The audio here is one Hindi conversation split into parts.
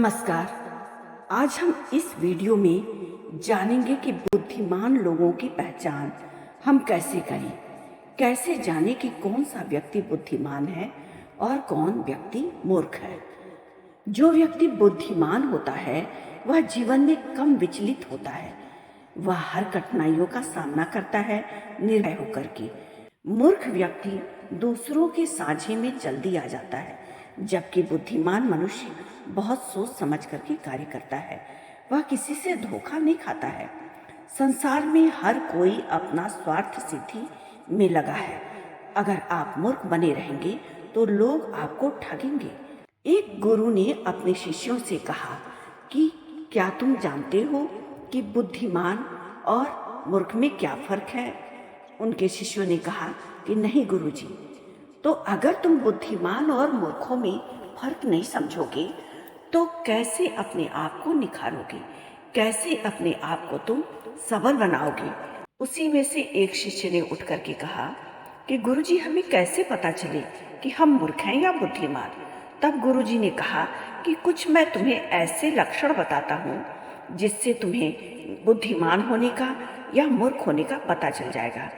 नमस्कार। आज हम इस वीडियो में जानेंगे कि बुद्धिमान लोगों की पहचान हम कैसे करें। कैसे जानें कि कौन सा व्यक्ति बुद्धिमान है और कौन व्यक्ति मूर्ख है। जो व्यक्ति बुद्धिमान होता है वह जीवन में कम विचलित होता है। वह हर कठिनाइयों का सामना करता है निर्भय होकर के। मूर्ख व्यक्ति दूसरों के साझे में जल्दी आ जाता है, जबकि बुद्धिमान मनुष्य बहुत सोच समझ करके कार्य करता है। वह किसी से धोखा नहीं खाता है। संसार में हर कोई अपना स्वार्थ सिद्धि में लगा है। अगर आप मूर्ख बने रहेंगे तो लोग आपको ठगेंगे। एक गुरु ने अपने शिष्यों से कहा कि क्या तुम जानते हो कि बुद्धिमान और मूर्ख में क्या फर्क है। उनके शिष्यों ने कहा कि नहीं गुरुजी। तो अगर तुम बुद्धिमान और मूर्खों में फर्क नहीं समझोगे तो कैसे अपने आप को निखारोगे, कैसे अपने आप को तुम सबल बनाओगे। उसी में से एक शिष्य ने उठ करके कहा कि गुरुजी हमें कैसे पता चले कि हम मूर्ख हैं या बुद्धिमान। तब गुरुजी ने कहा कि कुछ मैं तुम्हें ऐसे लक्षण बताता हूँ जिससे तुम्हें बुद्धिमान होने का या मूर्ख होने का पता चल जाएगा।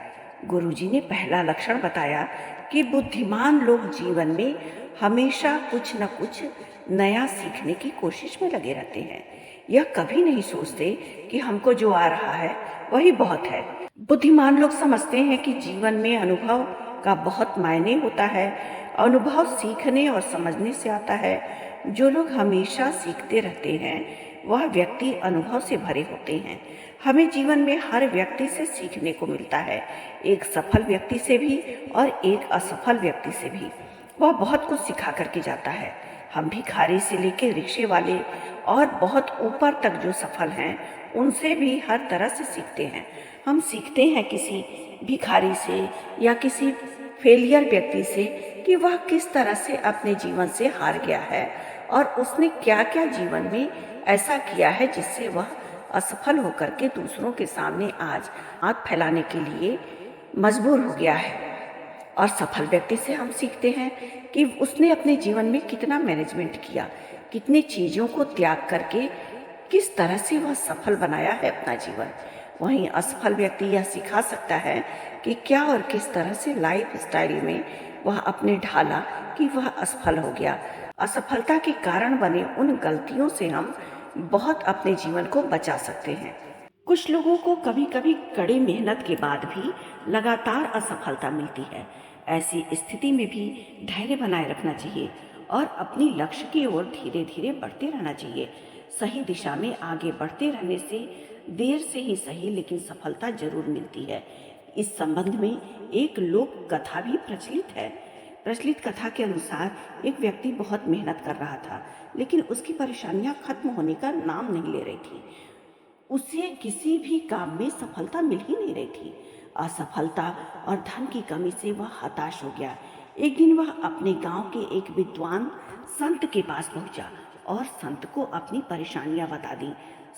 गुरुजी ने पहला लक्षण बताया कि बुद्धिमान लोग जीवन में हमेशा कुछ न कुछ नया सीखने की कोशिश में लगे रहते हैं। यह कभी नहीं सोचते कि हमको जो आ रहा है वही बहुत है। बुद्धिमान लोग समझते हैं कि जीवन में अनुभव का बहुत मायने होता है। अनुभव सीखने और समझने से आता है। जो लोग हमेशा सीखते रहते हैं वह व्यक्ति अनुभव से भरे होते हैं। हमें जीवन में हर व्यक्ति से सीखने को मिलता है, एक सफल व्यक्ति से भी और एक असफल व्यक्ति से भी। वह बहुत कुछ सिखा करके जाता है। हम भिखारी से लेकर रिक्शे वाले और बहुत ऊपर तक जो सफल हैं उनसे भी हर तरह से सीखते हैं। हम सीखते हैं किसी भिखारी से या किसी फेलियर व्यक्ति से कि वह किस तरह से अपने जीवन से हार गया है और उसने क्या क्या जीवन में ऐसा किया है जिससे वह असफल होकर के दूसरों के सामने आज हाथ फैलाने के लिए मजबूर हो गया है। और सफल व्यक्ति से हम सीखते हैं कि उसने अपने जीवन में कितना मैनेजमेंट किया, कितनी चीज़ों को त्याग करके किस तरह से वह सफल बनाया है अपना जीवन। वहीं असफल व्यक्ति यह सिखा सकता है कि क्या और किस तरह से लाइफ स्टाइल में वह अपने ढाला कि वह असफल हो गया। असफलता के कारण बने उन गलतियों से हम बहुत अपने जीवन को बचा सकते हैं। कुछ लोगों को कभी कभी कड़ी मेहनत के बाद भी लगातार असफलता मिलती है। ऐसी स्थिति में भी धैर्य बनाए रखना चाहिए और अपनी लक्ष्य की ओर धीरे धीरे बढ़ते रहना चाहिए। सही दिशा में आगे बढ़ते रहने से देर से ही सही लेकिन सफलता जरूर मिलती है। इस संबंध में एक लोक कथा भी प्रचलित है। प्रचलित कथा के अनुसार एक व्यक्ति बहुत मेहनत कर रहा था, लेकिन उसकी परेशानियां खत्म होने का नाम नहीं ले रही थी। उसे किसी भी काम में सफलता मिल ही नहीं रही थी। असफलता और धन की कमी से वह हताश हो गया। एक दिन वह अपने गांव के एक विद्वान संत के पास पहुंचा और संत को अपनी परेशानियां बता दी।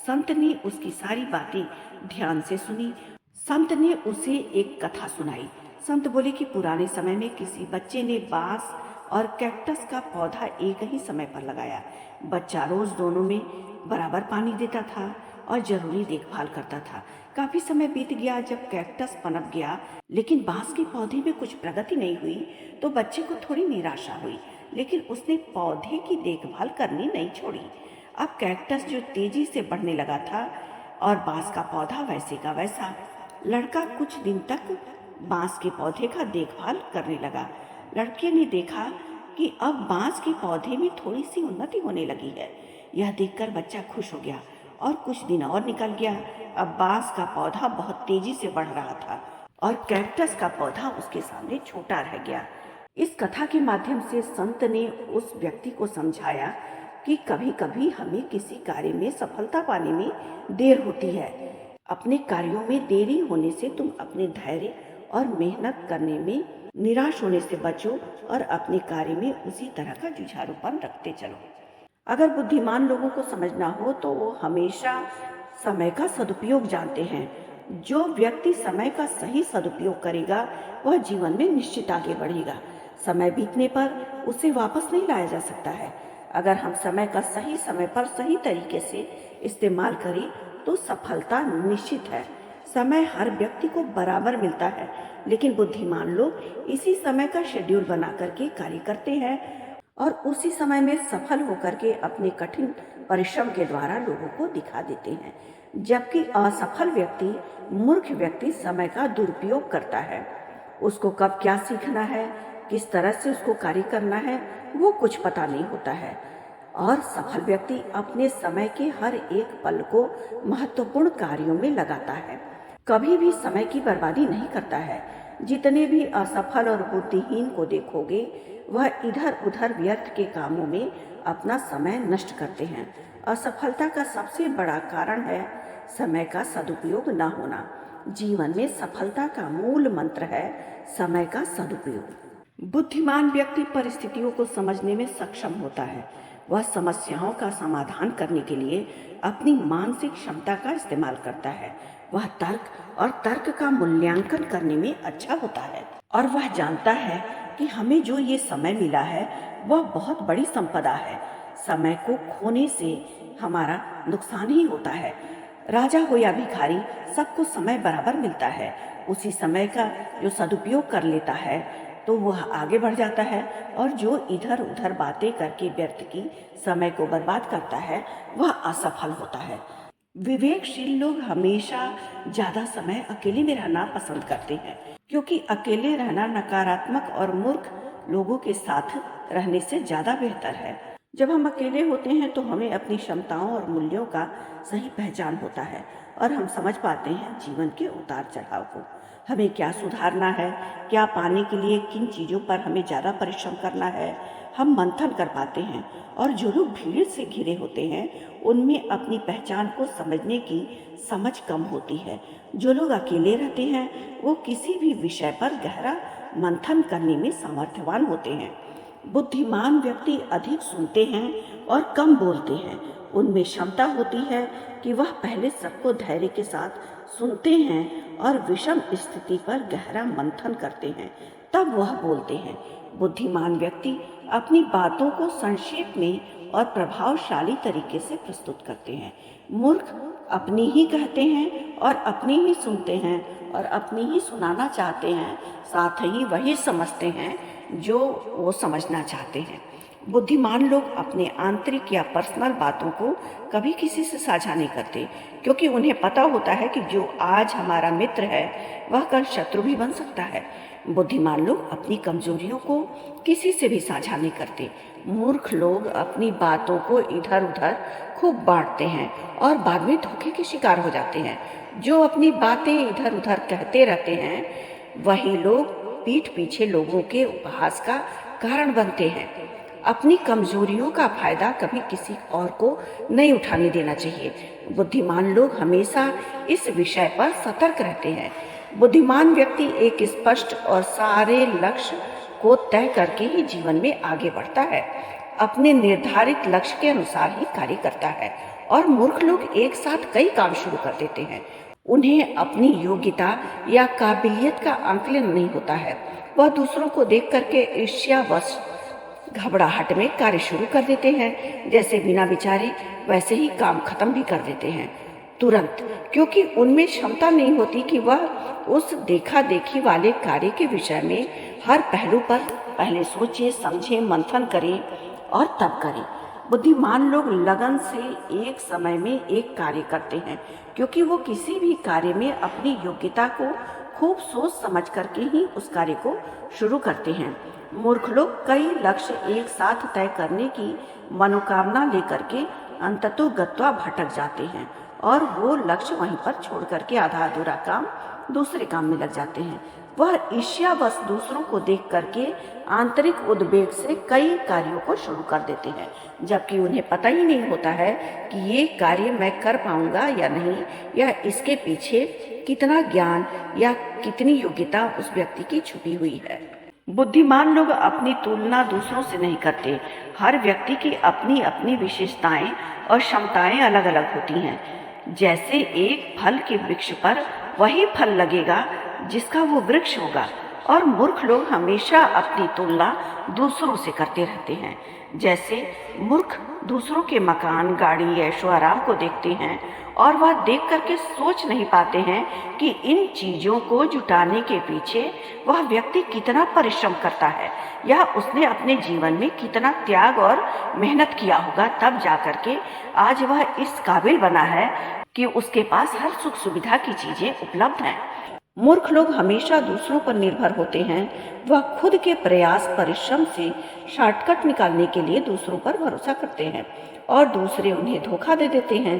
संत ने उसकी सारी बातें ध्यान से सुनी। संत ने उसे एक कथा सुनाई। संत बोले कि पुराने समय में किसी बच्चे ने बांस और कैक्टस का पौधा एक ही समय पर लगाया। बच्चा रोज दोनों में बराबर पानी देता था और जरूरी देखभाल करता था। काफी समय बीत गया। जब कैक्टस पनप गया लेकिन बांस के पौधे में कुछ प्रगति नहीं हुई तो बच्चे को थोड़ी निराशा हुई, लेकिन उसने पौधे की देखभाल करनी नहीं छोड़ी। अब कैक्टस जो तेजी से बढ़ने लगा था और बांस का पौधा वैसे का वैसा। लड़का कुछ दिन तक बांस के पौधे का देखभाल करने लगा। लड़के ने देखा कि अब बांस के पौधे में थोड़ी सी उन्नति होने लगी है। यह देखकर बच्चा खुश हो गया और कुछ दिन और निकल गया। अब बांस का पौधा बहुत तेजी से बढ़ रहा था और कैक्टस का पौधा उसके सामने छोटा रह गया। इस कथा के माध्यम से संत ने उस व्यक्ति को समझाया कि कभी कभी हमें किसी कार्य में सफलता पाने में देर होती है। अपने कार्यों में देरी होने से तुम अपने धैर्य और मेहनत करने में निराश होने से बचो और अपने कार्य में उसी तरह का जुझारूपन रखते चलो। अगर बुद्धिमान लोगों को समझना हो तो वो हमेशा समय का सदुपयोग जानते हैं। जो व्यक्ति समय का सही सदुपयोग करेगा वह जीवन में निश्चित आगे बढ़ेगा। समय बीतने पर उसे वापस नहीं लाया जा सकता है। अगर हम समय का सही समय पर सही तरीके से इस्तेमाल करें तो सफलता निश्चित है। समय हर व्यक्ति को बराबर मिलता है, लेकिन बुद्धिमान लोग इसी समय का शेड्यूल बना करके कार्य करते हैं और उसी समय में सफल होकर के अपने कठिन परिश्रम के द्वारा लोगों को दिखा देते हैं। जबकि असफल व्यक्ति, मूर्ख व्यक्ति समय का दुरुपयोग करता है। उसको कब क्या सीखना है, किस तरह से उसको कार्य करना है, वो कुछ पता नहीं होता है। और सफल व्यक्ति अपने समय के हर एक पल को महत्वपूर्ण कार्यों में लगाता है, कभी भी समय की बर्बादी नहीं करता है। जितने भी असफल और बुद्धिहीन को देखोगे, वह इधर उधर व्यर्थ के कामों में अपना समय नष्ट करते हैं। असफलता का सबसे बड़ा कारण है समय का सदुपयोग न होना। जीवन में सफलता का मूल मंत्र है समय का सदुपयोग। बुद्धिमान व्यक्ति परिस्थितियों को समझने में सक्षम होता है। वह समस्याओं का समाधान करने के लिए अपनी मानसिक क्षमता का इस्तेमाल करता है। वह तर्क और तर्क का मूल्यांकन करने में अच्छा होता है और वह जानता है कि हमें जो ये समय मिला है वह बहुत बड़ी संपदा है। समय को खोने से हमारा नुकसान ही होता है। राजा हो या भिखारी, सबको समय बराबर मिलता है। उसी समय का जो सदुपयोग कर लेता है तो वह आगे बढ़ जाता है, और जो इधर उधर बातें करके व्यर्थ की समय को बर्बाद करता है वह असफल होता है। विवेकशील लोग हमेशा ज्यादा समय अकेले में रहना पसंद करते हैं, क्योंकि अकेले रहना नकारात्मक और मूर्ख लोगों के साथ रहने से ज्यादा बेहतर है। जब हम अकेले होते हैं तो हमें अपनी क्षमताओं और मूल्यों का सही पहचान होता है और हम समझ पाते हैं जीवन के उतार चढ़ाव को। हमें क्या सुधारना है, क्या पाने के लिए किन चीज़ों पर हमें ज़्यादा परिश्रम करना है, हम मंथन कर पाते हैं। और जो लोग भीड़ से घिरे होते हैं उनमें अपनी पहचान को समझने की समझ कम होती है। जो लोग अकेले रहते हैं वो किसी भी विषय पर गहरा मंथन करने में सामर्थ्यवान होते हैं। बुद्धिमान व्यक्ति अधिक सुनते हैं और कम बोलते हैं। उनमें क्षमता होती है कि वह पहले सबको धैर्य के साथ सुनते हैं और विषम स्थिति पर गहरा मंथन करते हैं, तब वह बोलते हैं। बुद्धिमान व्यक्ति अपनी बातों को संक्षेप में और प्रभावशाली तरीके से प्रस्तुत करते हैं। मूर्ख अपनी ही कहते हैं और अपनी ही सुनते हैं और अपनी ही सुनाना चाहते हैं, साथ ही वही समझते हैं जो वो समझना चाहते हैं। बुद्धिमान लोग अपने आंतरिक या पर्सनल बातों को कभी किसी से साझा नहीं करते, क्योंकि उन्हें पता होता है कि जो आज हमारा मित्र है वह कल शत्रु भी बन सकता है। बुद्धिमान लोग अपनी कमजोरियों को किसी से भी साझा नहीं करते। मूर्ख लोग अपनी बातों को इधर उधर खूब बांटते हैं और बाद में धोखे के शिकार हो जाते हैं। जो अपनी बातें इधर उधर कहते रहते हैं वही लोग पीठ पीछे लोगों के उपहास का कारण बनते हैं। अपनी कमजोरियों का फायदा कभी किसी और को नहीं उठाने देना चाहिए। बुद्धिमान लोग हमेशा इस विषय पर सतर्क रहते हैं। बुद्धिमान व्यक्ति एक स्पष्ट और सारे लक्ष्य को तय करके ही जीवन में आगे बढ़ता है, अपने निर्धारित लक्ष्य के अनुसार ही कार्य करता है। और मूर्ख लोग एक साथ कई काम शुरू कर देते हैं। उन्हें अपनी योग्यता या काबिलियत का आंकलन नहीं होता है। वह दूसरों को देख करके ईर्ष्यावश घबराहट में कार्य शुरू कर देते हैं। जैसे बिना विचारे वैसे ही काम खत्म भी कर देते हैं तुरंत, क्योंकि उनमें क्षमता नहीं होती कि वह उस देखा देखी वाले कार्य के विषय में हर पहलू पर पहले सोचे समझे, मंथन करें और तब करें। बुद्धिमान लोग लगन से एक समय में एक कार्य करते हैं, क्योंकि वो किसी भी कार्य में अपनी योग्यता को खूब सोच समझ करके ही उस कार्य को शुरू करते हैं। मूर्ख लोग कई लक्ष्य एक साथ तय करने की मनोकामना लेकर के अंततोगत्वा भटक जाते हैं और वो लक्ष्य वहीं पर छोड़ करके आधा अधूरा काम दूसरे काम में लग जाते हैं। वह ईर्ष्यावश दूसरों को देख करके आंतरिक उद्वेग से कई कार्यों को शुरू कर देते हैं, जबकि उन्हें पता ही नहीं होता है कि ये कार्य मैं कर पाऊंगा या नहीं, या इसके पीछे कितना ज्ञान या कितनी योग्यता उस व्यक्ति की छुपी हुई है। बुद्धिमान लोग अपनी तुलना दूसरों से नहीं करते। हर व्यक्ति की अपनी अपनी विशेषताएं और क्षमताएं अलग अलग होती हैं। जैसे एक फल के वृक्ष पर वही फल लगेगा जिसका वो वृक्ष होगा, और मूर्ख लोग हमेशा अपनी तुलना दूसरों से करते रहते हैं। जैसे मूर्ख दूसरों के मकान, गाड़ी, ऐशो आराम को देखते हैं और वह देख करके सोच नहीं पाते हैं कि इन चीजों को जुटाने के पीछे वह व्यक्ति कितना परिश्रम करता है या उसने अपने जीवन में कितना त्याग और मेहनत किया होगा, तब जाकर के आज वह इस काबिल बना है कि उसके पास हर सुख सुविधा की चीजें उपलब्ध हैं। मूर्ख लोग हमेशा दूसरों पर निर्भर होते हैं। वह खुद के प्रयास परिश्रम से शॉर्टकट निकालने के लिए दूसरों पर भरोसा करते हैं और दूसरे उन्हें धोखा दे देते हैं,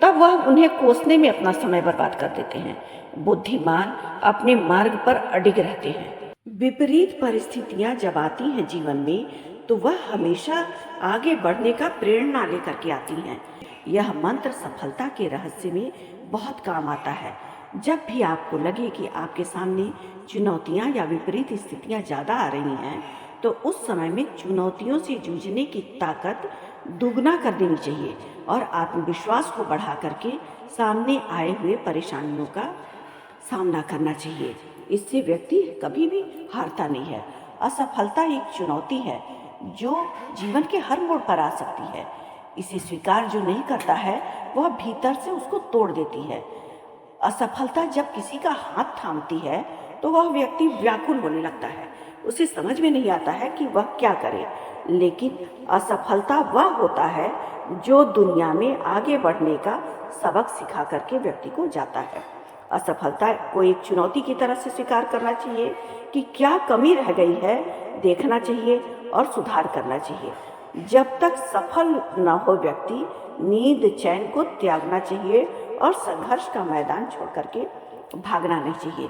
तब वह उन्हें कोसने में अपना समय बर्बाद कर देते हैं। बुद्धिमान अपने मार्ग पर अडिग रहते हैं। विपरीत परिस्थितियां जब आती हैं जीवन में तो वह हमेशा आगे बढ़ने का प्रेरणा लेकर के आती हैं। यह मंत्र सफलता के रहस्य में बहुत काम आता है। जब भी आपको लगे कि आपके सामने चुनौतियां या विपरीत स्थितियां ज़्यादा आ रही हैं तो उस समय में चुनौतियों से जूझने की ताकत दुगना कर देनी चाहिए और आत्मविश्वास को बढ़ा करके सामने आए हुए परेशानियों का सामना करना चाहिए। इससे व्यक्ति कभी भी हारता नहीं है। असफलता एक चुनौती है जो जीवन के हर मोड़ पर आ सकती है। इसे स्वीकार जो नहीं करता है वह भीतर से उसको तोड़ देती है। असफलता जब किसी का हाथ थामती है तो वह व्यक्ति व्याकुल होने लगता है। उसे समझ में नहीं आता है कि वह क्या करे। लेकिन असफलता वह होता है जो दुनिया में आगे बढ़ने का सबक सिखा करके व्यक्ति को जाता है। असफलता को एक चुनौती की तरह से स्वीकार करना चाहिए कि क्या कमी रह गई है, देखना चाहिए और सुधार करना चाहिए। जब तक सफल न हो व्यक्ति नींद चैन को त्यागना चाहिए और संघर्ष का मैदान छोड़ करके भागना नहीं चाहिए।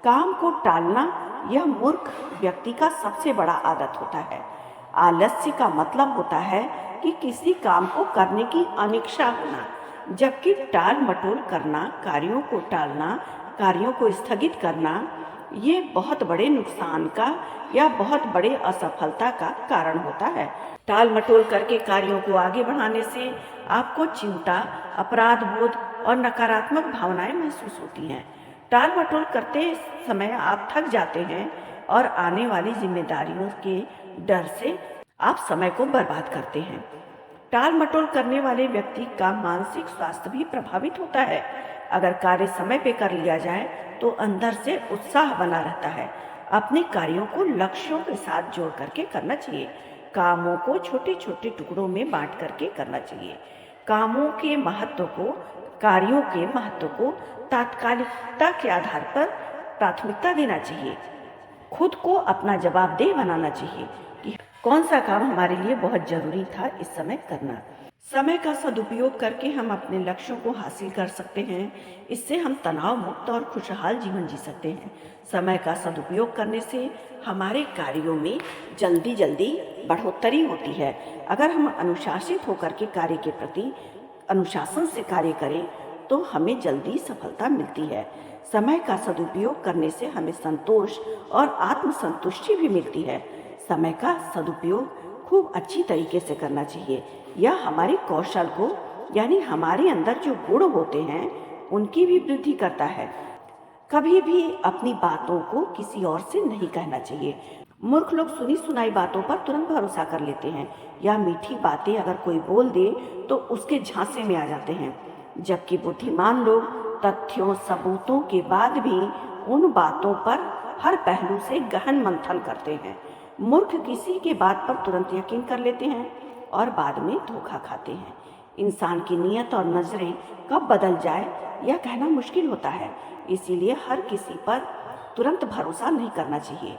काम को टालना यह मूर्ख व्यक्ति का सबसे बड़ा आदत होता है। आलस्य का मतलब होता है कि किसी काम को करने की अनिच्छा होना, जबकि टाल मटोल करना, कार्यों को टालना, कार्यों को स्थगित करना ये बहुत बड़े नुकसान का या बहुत बड़े असफलता का कारण होता है। टाल मटोल करके कार्यों को आगे बढ़ाने से आपको चिंता, अपराध बोध और नकारात्मक भावनाएं महसूस होती हैं। टाल मटोल करते समय आप थक जाते हैं और आने वाली जिम्मेदारियों के डर से आप समय को बर्बाद करते हैं। टाल मटोल करने वाले व्यक्ति का मानसिक स्वास्थ्य भी प्रभावित होता है। अगर कार्य समय पे कर लिया जाए तो अंदर से उत्साह बना रहता है। अपने कार्यों को लक्ष्यों के साथ जोड़ करके करना चाहिए। कामों को छोटे छोटे टुकड़ों में बांट करके करना चाहिए। कामों के महत्व को, कार्यों के महत्व को तात्कालिकता के आधार पर प्राथमिकता देना चाहिए। खुद को अपना जवाबदेह बनाना चाहिए कि कौन सा काम हमारे लिए बहुत जरूरी था इस समय करना। समय का सदुपयोग करके हम अपने लक्ष्यों को हासिल कर सकते हैं। इससे हम तनाव मुक्त और खुशहाल जीवन जी सकते हैं। समय का सदुपयोग करने से हमारे कार्यों में जल्दी जल्दी बढ़ोतरी होती है। अगर हम अनुशासित होकर के कार्य के प्रति अनुशासन से कार्य करें तो हमें जल्दी सफलता मिलती है। समय का सदुपयोग करने से हमें संतोष और आत्मसंतुष्टि भी मिलती है। समय का सदुपयोग खूब अच्छी तरीके से करना चाहिए। यह हमारे कौशल को, यानी हमारे अंदर जो गुण होते हैं उनकी भी वृद्धि करता है। कभी भी अपनी बातों को किसी और से नहीं कहना चाहिए। मूर्ख लोग सुनी सुनाई बातों पर तुरंत भरोसा कर लेते हैं या मीठी बातें अगर कोई बोल दे तो उसके झांसे में आ जाते हैं, जबकि बुद्धिमान लोग तथ्यों सबूतों के बाद भी उन बातों पर हर पहलू से गहन मंथन करते हैं। मूर्ख किसी के बात पर तुरंत यकीन कर लेते हैं और बाद में धोखा खाते हैं। इंसान की नीयत और नजरें कब बदल जाए यह कहना मुश्किल होता है। इसीलिए हर किसी पर तुरंत भरोसा नहीं करना चाहिए।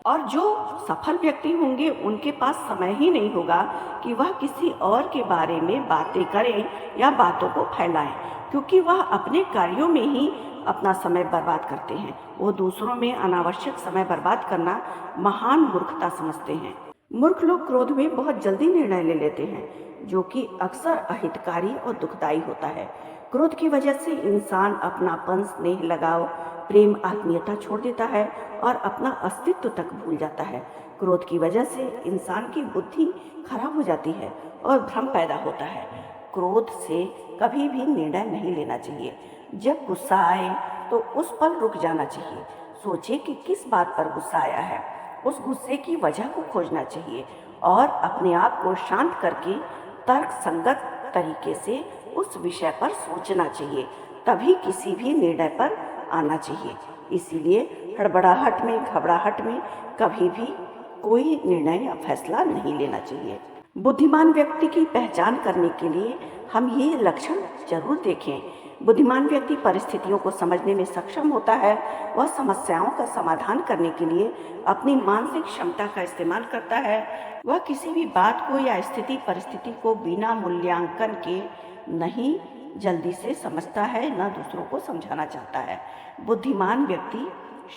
और जो सफल व्यक्ति होंगे उनके पास समय ही नहीं होगा कि वह किसी और के बारे में बातें करें या बातों को फैलाएं, क्योंकि वह अपने कार्यों में ही अपना समय बर्बाद करते हैं। वो दूसरों में अनावश्यक समय बर्बाद करना महान मूर्खता समझते हैं। मूर्ख लोग क्रोध में बहुत जल्दी निर्णय ले लेते हैं, जो कि अक्सर अहितकारी और दुखदायी होता है। क्रोध की वजह से इंसान अपनापन, स्नेह, लगाव, प्रेम, आत्मीयता छोड़ देता है और अपना अस्तित्व तक भूल जाता है। क्रोध की वजह से इंसान की बुद्धि खराब हो जाती है और भ्रम पैदा होता है। क्रोध से कभी भी निर्णय नहीं लेना चाहिए। जब गुस्सा आए तो उस पर रुक जाना चाहिए, सोचे कि किस बात पर गुस्सा आया है, उस गुस्से की वजह को खोजना चाहिए और अपने आप को शांत करके तर्क संगत तरीके से उस विषय पर सोचना चाहिए, तभी किसी भी निर्णय पर आना चाहिए। इसीलिए हड़बड़ाहट में, घबराहट में कभी भी कोई निर्णय या फैसला नहीं लेना चाहिए। बुद्धिमान व्यक्ति की पहचान करने के लिए हम ये लक्षण जरूर देखें। बुद्धिमान व्यक्ति परिस्थितियों को समझने में सक्षम होता है। वह समस्याओं का समाधान करने के लिए अपनी मानसिक क्षमता का इस्तेमाल करता है। वह किसी भी बात को या स्थिति परिस्थिति को बिना मूल्यांकन के नहीं जल्दी से समझता है, न दूसरों को समझाना चाहता है। बुद्धिमान व्यक्ति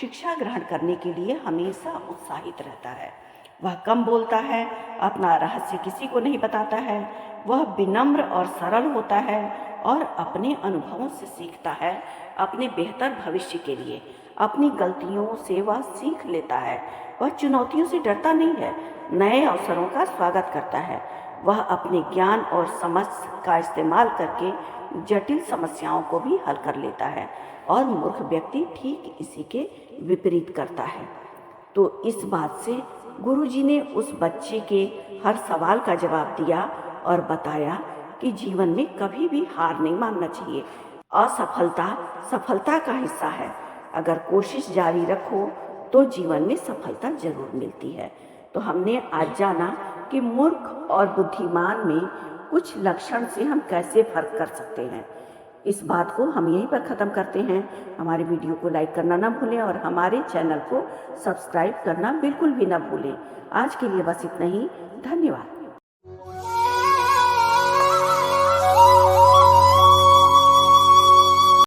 शिक्षा ग्रहण करने के लिए हमेशा उत्साहित रहता है। वह कम बोलता है, अपना रहस्य किसी को नहीं बताता है। वह विनम्र और सरल होता है और अपने अनुभवों से सीखता है। अपने बेहतर भविष्य के लिए अपनी गलतियों से वह सीख लेता है। वह चुनौतियों से डरता नहीं है, नए अवसरों का स्वागत करता है। वह अपने ज्ञान और समझ का इस्तेमाल करके जटिल समस्याओं को भी हल कर लेता है और मूर्ख व्यक्ति ठीक इसी के विपरीत करता है। तो इस बात से गुरुजी ने उस बच्चे के हर सवाल का जवाब दिया और बताया कि जीवन में कभी भी हार नहीं मानना चाहिए। असफलता सफलता का हिस्सा है। अगर कोशिश जारी रखो तो जीवन में सफलता जरूर मिलती है। तो हमने आज जाना कि मूर्ख और बुद्धिमान में कुछ लक्षण से हम कैसे फर्क कर सकते हैं। इस बात को हम यहीं पर ख़त्म करते हैं। हमारे वीडियो को लाइक करना ना भूलें और हमारे चैनल को सब्सक्राइब करना बिल्कुल भी ना भूलें। आज के लिए बस इतना ही। धन्यवाद।